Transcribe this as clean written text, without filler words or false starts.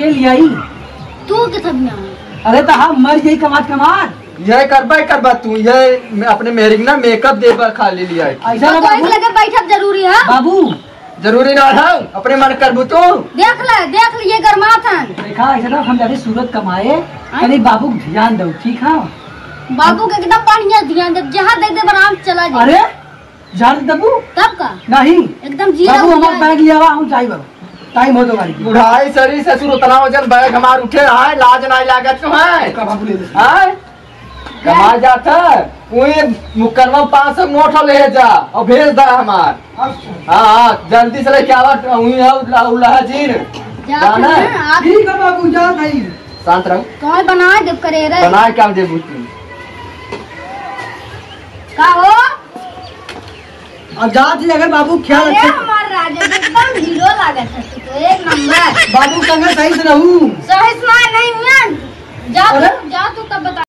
के लिए आई तू के सब ना। अरे तो हम मर गई कमात कमात ये करबा तू ये अपने मेहरिक ना मेकअप दे पर खाली लिया ऐसा तो बाबू लगे बैठक जरूरी है बाबू जरूरी ना है अपने मन करबू तो देख ले ये गरमाथन देखा ऐसा ना हम ज्यादा सूरत कमाए कहीं बाबू को ध्यान दो ठीक है बाबू के एकदम बढ़िया ध्यान दे जहाँ देख दे बराम चला जाए। अरे जान दबू तब का नहीं एकदम जीरा बाबू हो हमारा जाए। बैग लिया हुआ हम चाहिए बाबू टाइम हो तो गाड़ी की बुढ़ाई शरीर ससुर उतना वजन बैग हमार उठे है लाज नहीं लागत तो है बाबू ले ले हैं? कमा जाता कोई मुकरमा 500 नोट ले जा और भेज दा हमार हाँ जल्दी से लेके आवा उल्लाह जीर जाना है? आप ठीक है बाबू जा भाई शांत रहो तो बना दे करे रे बना क्या दे बुद्धि का हो अब जाती अगर बाबू ख्याल अरे रखे हमार राजा एकदम हीरो लागत है तो एक नंबर बाबू संग सही से रहूं सही सुना नहीं हुआ जा तू तब बता।